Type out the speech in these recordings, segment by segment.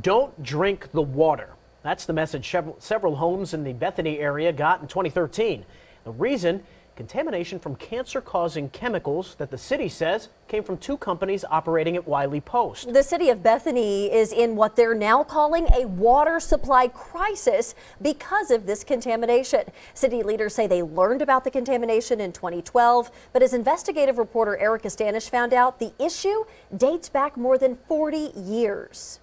Don't drink the water. That's the message several homes in the Bethany area got in 2013. The reason? Contamination from cancer-causing chemicals that the city says came from two companies operating at Wiley Post. The city of Bethany is in what they're now calling a water supply crisis because of this contamination. City leaders say they learned about the contamination in 2012, but as investigative reporter Erica Stanish found out, the issue dates back more than 40 years.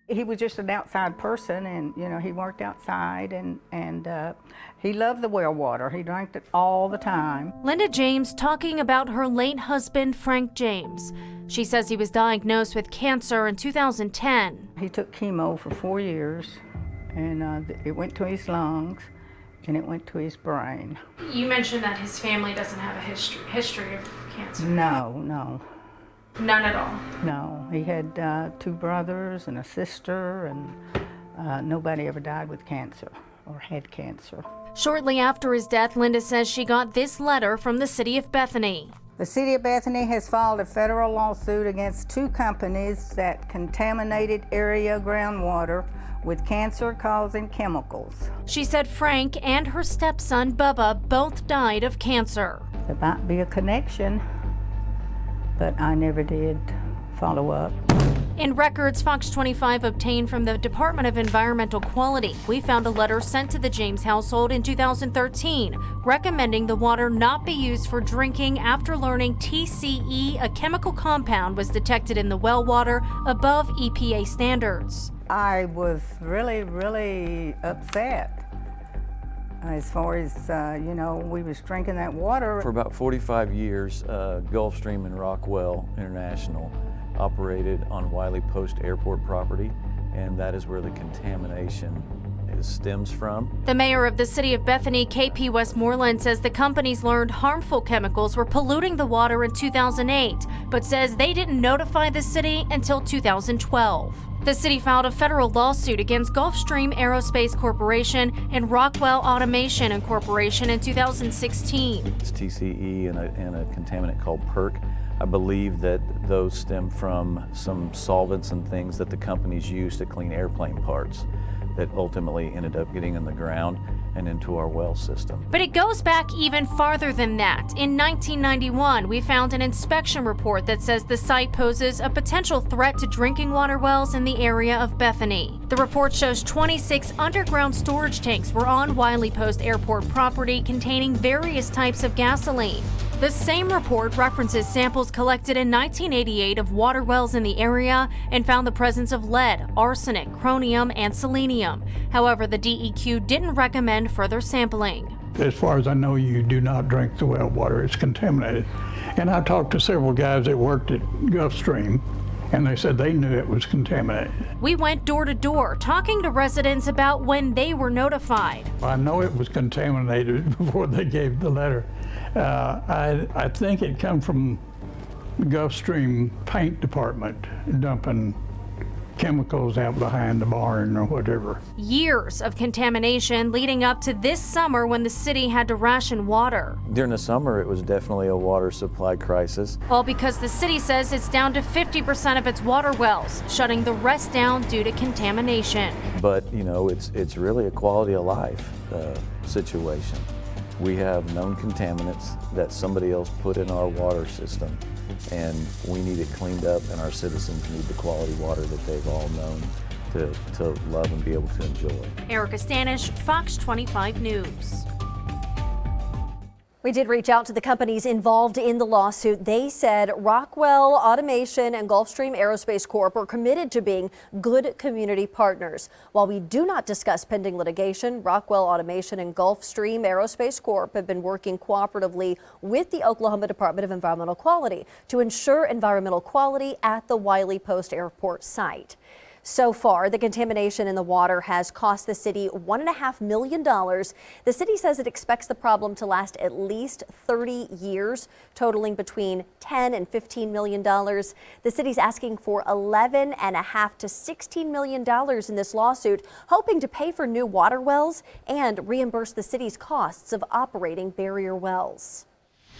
He was just an outside person, and he worked outside, and he loved the well water. He drank it all the time. Linda James talking about her late husband, Frank James. She says he was diagnosed with cancer in 2010. He took chemo for 4 years, and it went to his lungs, and it went to his brain. You mentioned that his family doesn't have a history of cancer. No. None at all? No. He had 2 brothers and a sister, and nobody ever died with cancer or had cancer. Shortly after his death, Linda says she got this letter from the city of Bethany. The city of Bethany has filed a federal lawsuit against 2 companies that contaminated area groundwater with cancer-causing chemicals. She said Frank and her stepson, Bubba, both died of cancer. There might be a connection, but I never did follow up. In records Fox 25 obtained from the Department of Environmental Quality, we found a letter sent to the James household in 2013 recommending the water not be used for drinking after learning TCE, a chemical compound, was detected in the well water above EPA standards. I was really upset. As far as, we was drinking that water. For about 45 years, Gulfstream and Rockwell International operated on Wiley Post Airport property, and that is where the contamination stems from. The mayor of the city of Bethany, KP Westmoreland, says the companies learned harmful chemicals were polluting the water in 2008, but says they didn't notify the city until 2012. The city filed a federal lawsuit against Gulfstream Aerospace Corporation and Rockwell Automation Incorporation in 2016. It's TCE and a contaminant called PERC. I believe that those stem from some solvents and things that the companies use to clean airplane parts that ultimately ended up getting in the ground and into our well system. But it goes back even farther than that. In 1991, we found an inspection report that says the site poses a potential threat to drinking water wells in the area of Bethany. The report shows 26 underground storage tanks were on Wiley Post Airport property containing various types of gasoline. The same report references samples collected in 1988 of water wells in the area and found the presence of lead, arsenic, chromium, and selenium. However, the DEQ didn't recommend further sampling. As far as I know, you do not drink the well water. It's contaminated. And I talked to several guys that worked at Gulfstream, and they said they knew it was contaminated. We went door to door, talking to residents about when they were notified. I know it was contaminated before they gave the letter. I think it come from the Gulfstream paint department dumping chemicals out behind the barn or whatever. Years of contamination leading up to this summer when the city had to ration water. During the summer, it was definitely a water supply crisis. All because the city says it's down to 50% of its water wells, shutting the rest down due to contamination. But, it's really a quality of life situation. We have known contaminants that somebody else put in our water system, and we need it cleaned up, and our citizens need the quality water that they've all known to love and be able to enjoy. Erica Stanish, Fox 25 News. We did reach out to the companies involved in the lawsuit. They said Rockwell Automation and Gulfstream Aerospace Corp are committed to being good community partners. While we do not discuss pending litigation, Rockwell Automation and Gulfstream Aerospace Corp have been working cooperatively with the Oklahoma Department of Environmental Quality to ensure environmental quality at the Wiley Post Airport site. So far, the contamination in the water has cost the city $1.5 million. The city says it expects the problem to last at least 30 years, totaling between $10 and $15 million. The city's asking for $11.5 to $16 million in this lawsuit, hoping to pay for new water wells and reimburse the city's costs of operating barrier wells.